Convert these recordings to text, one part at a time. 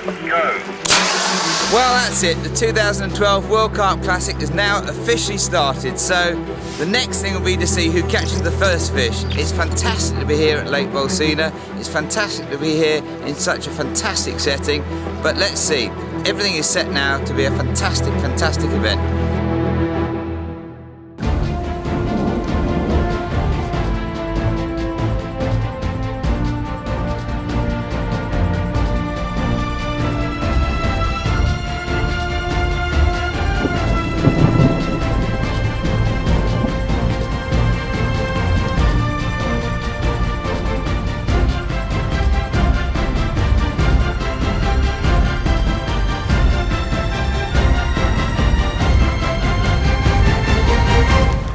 go. Well, that's it. The 2012 World Carp Classic is now officially started. So the next thing will be to see who catches the first fish. It's fantastic to be here at Lake Bolsena. It's fantastic to be here in such a fantastic setting. But let's see. Everything is set now to be a fantastic, fantastic event.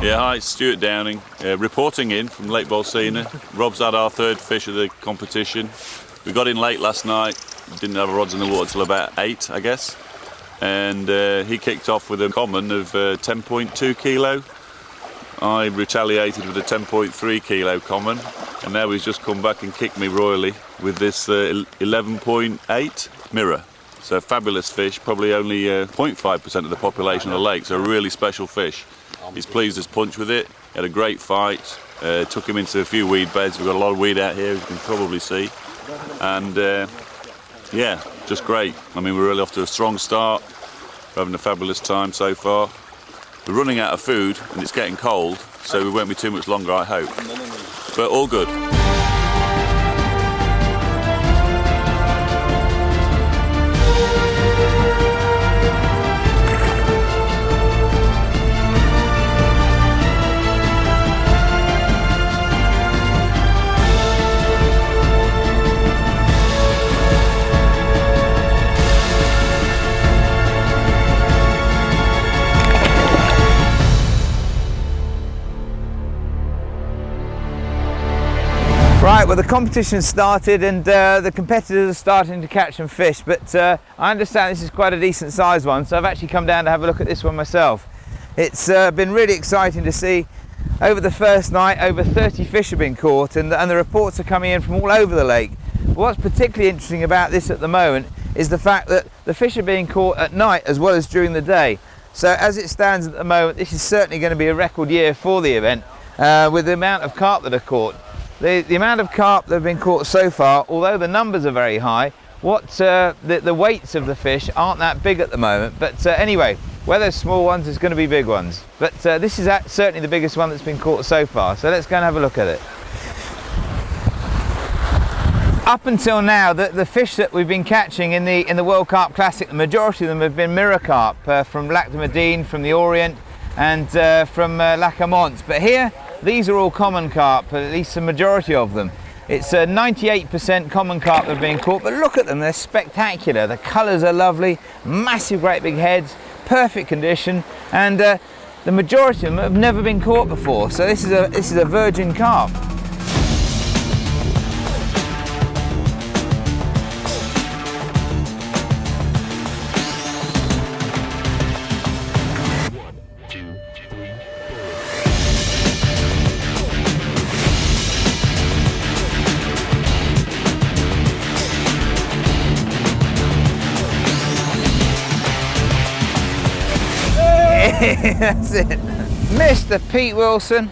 Yeah, hi, it's Stuart Downing, reporting in from Lake Bolsena. Rob's had our third fish of the competition. We got in late last night, didn't have our rods in the water till about 8, I guess. And he kicked off with a common of 10.2 kilo. I retaliated with a 10.3 kilo common, and now he's just come back and kicked me royally with this 11.8 mirror. So fabulous fish, probably only 0.5% of the population of the lake, so a really special fish. He's pleased as punch with it. He had a great fight. Took him into a few weed beds. We've got a lot of weed out here, as you can probably see. And yeah, just great. I mean, we're really off to a strong start. We're having a fabulous time so far. We're running out of food and it's getting cold, so we won't be too much longer, I hope. But all good. Right, well the competition started and the competitors are starting to catch some fish, but I understand this is quite a decent sized one, so I've actually come down to have a look at this one myself. It's been really exciting to see. Over the first night, over 30 fish have been caught, and the reports are coming in from all over the lake. What's particularly interesting about this at the moment is the fact that the fish are being caught at night as well as during the day. So as it stands at the moment, this is certainly going to be a record year for the event with the amount of carp that are caught. The amount of carp that have been caught so far, although the numbers are very high, the weights of the fish aren't that big at the moment. But anyway, where there's small ones, there's going to be big ones. But this is certainly the biggest one that's been caught so far. So let's go and have a look at it. Up until now, the fish that we've been catching in the World Carp Classic, the majority of them have been mirror carp from Lac de Medine, from the Orient, and from Lac Amont. But here, these are all common carp, at least the majority of them. It's 98% common carp that have been caught, but look at them, they're spectacular. The colours are lovely, massive great big heads, perfect condition, and the majority of them have never been caught before, so this is a virgin carp. That's it. Mr. Pete Wilson,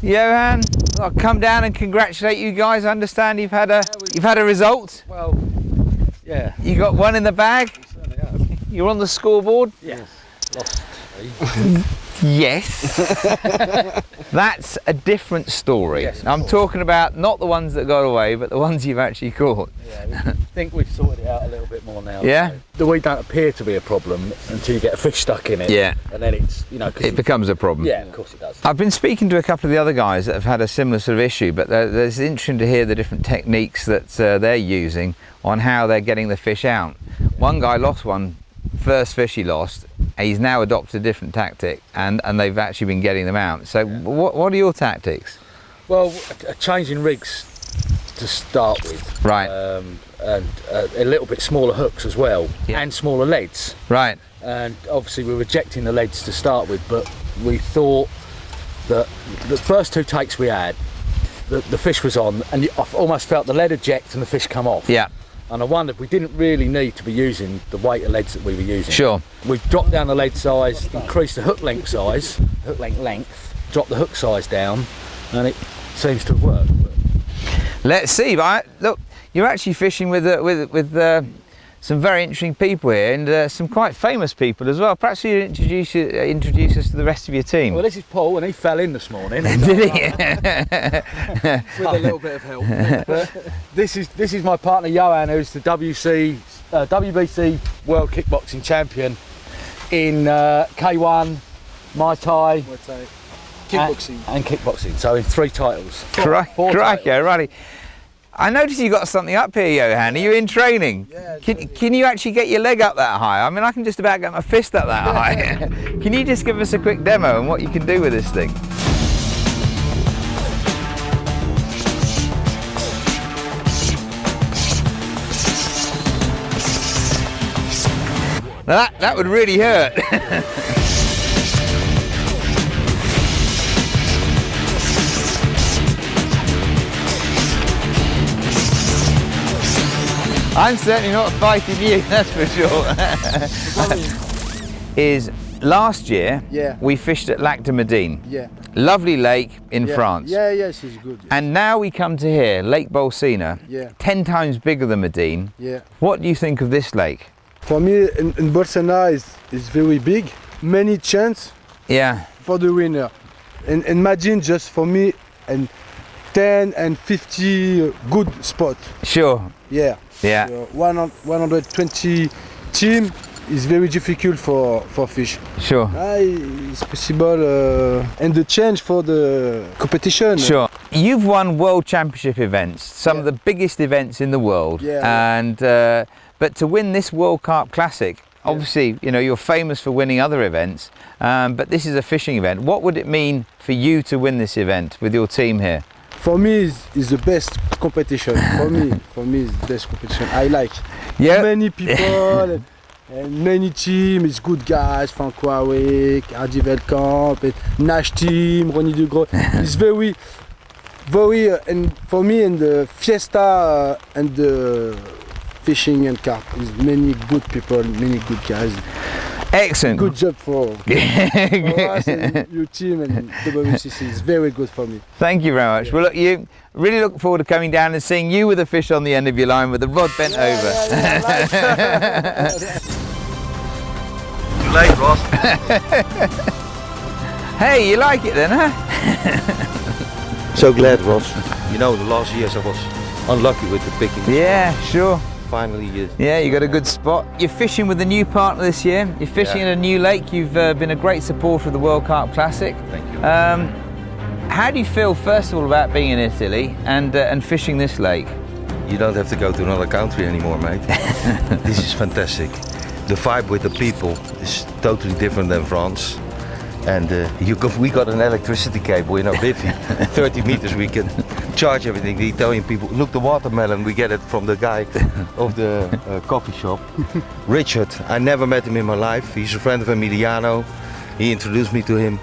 Johan, I'll come down and congratulate you guys. I understand you've had a result. Well, yeah. You got one in the bag. You're on the scoreboard. Yes. Lost. Yes. That's a different story. Yes, I'm course. talking about not the ones that got away, but the ones you've actually caught. Yeah, we think we've sorted it out a little bit more now. Yeah? So the weed don't appear to be a problem until you get a fish stuck in it. Yeah. And then it's, you know... It becomes a problem. Yeah, of course it does. I've been speaking to a couple of the other guys that have had a similar sort of issue, but it's interesting to hear the different techniques that they're using on how they're getting the fish out. One guy lost one, first fish he lost. He's now adopted a different tactic, and they've actually been getting them out. So what are your tactics? Well, changing rigs to start with. Right. And a little bit smaller hooks as well, Yeah. and smaller leads. Right. And obviously we're rejecting the leads to start with, but we thought that the first two takes we had, the fish was on, and I almost felt the lead eject and the fish come off. Yeah. and I wondered, we didn't really need to be using the weight of leads that we were using. Sure. We've dropped down the lead size, increased the hook length length, dropped the hook size down, and it seems to have worked. Let's see. But look, you're actually fishing with some very interesting people here, and some quite famous people as well. Perhaps you introduce us to the rest of your team. Well, this is Paul, and he fell in this morning. Did he? With a little bit of help. But this is my partner Johan, who's the WBC World Kickboxing Champion in K1, Muay Thai, kickboxing, and kickboxing. So in 3 titles. Crikey, righty. I noticed you got something up here, Johan. Are you in training? Yeah. Can you actually get your leg up that high? I mean, I can just about get my fist up that high. Can you just give us a quick demo on what you can do with this thing? Now that would really hurt. I'm certainly not fighting you, that's for sure. Is last year we fished at Lac de Medine. Yeah. Lovely lake in France. Yeah, yes, it's good. Yeah. And now we come to here, Lake Bolsena, 10 times bigger than Medine. Yeah. What do you think of this lake? For me, in Bolsena is very big. Many chance for the winner. And imagine just for me, and 10 and 50 good spot. Sure. Yeah. Yeah. 120 team is very difficult for fish. Sure. It's possible, and the change for the competition. Sure. You've won world championship events, some of the biggest events in the world. And but to win this World Carp Classic, obviously, you know, you're famous for winning other events, but this is a fishing event. What would it mean for you to win this event with your team here? For me, is the best competition. For me, is the best competition. I like many people and many teams. It's good guys. Frank Warwick, Hardy Veldkamp, and Nash team, Ronnie Dugro. It's very, and for me, in the fiesta and the fishing and carp, is many good people, many good guys. Excellent. Good job for us and your team and WCC. It's very good for me. Thank you very much. Well, look, you really look forward to coming down and seeing you with a fish on the end of your line with the rod bent over. Too late, Ross. Hey, you like it then, huh? So glad, Ross. You know, the last years I was unlucky with the picking. Yeah, sure. Finally, you got a good spot. You're fishing with a new partner this year. You're fishing in a new lake. You've been a great supporter of the World Carp Classic. Thank you. How do you feel, first of all, about being in Italy and fishing this lake? You don't have to go to another country anymore, mate. This is fantastic. The vibe with the people is totally different than France. And we got an electricity cable in our bivvy, 30 meters. We can charge everything. The Italian people, look, the watermelon, we get it from the guy of the coffee shop. Richard, I never met him in my life. He's a friend of Emiliano. He introduced me to him.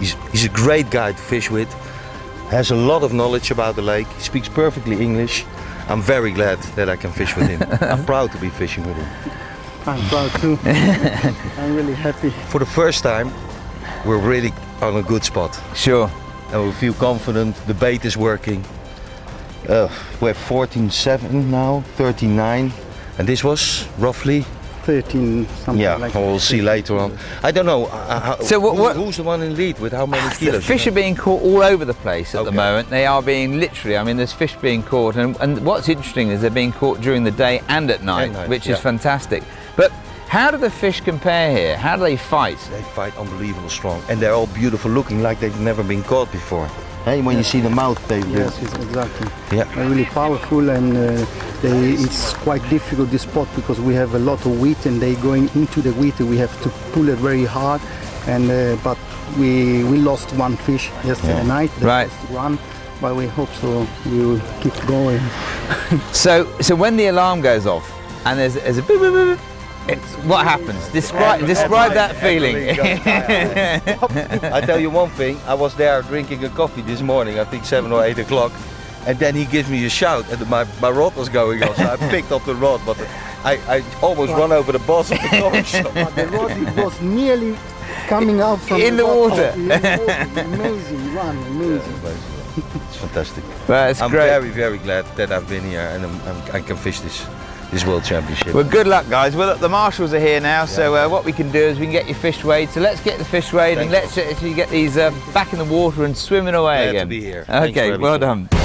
He's a great guy to fish with. Has a lot of knowledge about the lake. He speaks perfectly English. I'm very glad that I can fish with him. I'm proud to be fishing with him. I'm proud too. I'm really happy. For the first time, we're really on a good spot. Sure. And we feel confident, the bait is working. We're 14.7 now, 39. And this was roughly 13 something like that. We'll see later on. I don't know, so who's the one in lead with how many kilos? The fish are being caught all over the place at the moment. They are being literally, I mean, there's fish being caught. And what's interesting is they're being caught during the day and at night, which is fantastic. But how do the fish compare here? How do they fight? They fight unbelievable strong. And they're all beautiful looking, like they've never been caught before. Hey, when you see the mouth, yes, exactly. Yeah. They're really powerful, and it's quite difficult this spot because we have a lot of wheat, and they going into the wheat. We have to pull it very hard, and but we lost one fish yesterday night. The first one, but we hope so. We will keep going. So when the alarm goes off and there's a boop, boop, boop, what happens? Describe that feeling. I tell you one thing, I was there drinking a coffee this morning, I think 7 or 8 o'clock, And then he gives me a shout, and my rod was going off, so I picked up the rod, but I almost run over the boss of the coffee shop. But the rod it was nearly coming out from In the water. In the water. Amazing run, amazing. It's fantastic. That's I'm great. very, very glad that I've been here and I can fish this World Championship. Well, good luck, guys. Well, look, the marshals are here now, so what we can do is we can get your fish weighed. So let's get the fish weighed and let's actually get these back in the water and swimming away Glad again. to be here. Thanks Okay, for well everything. done.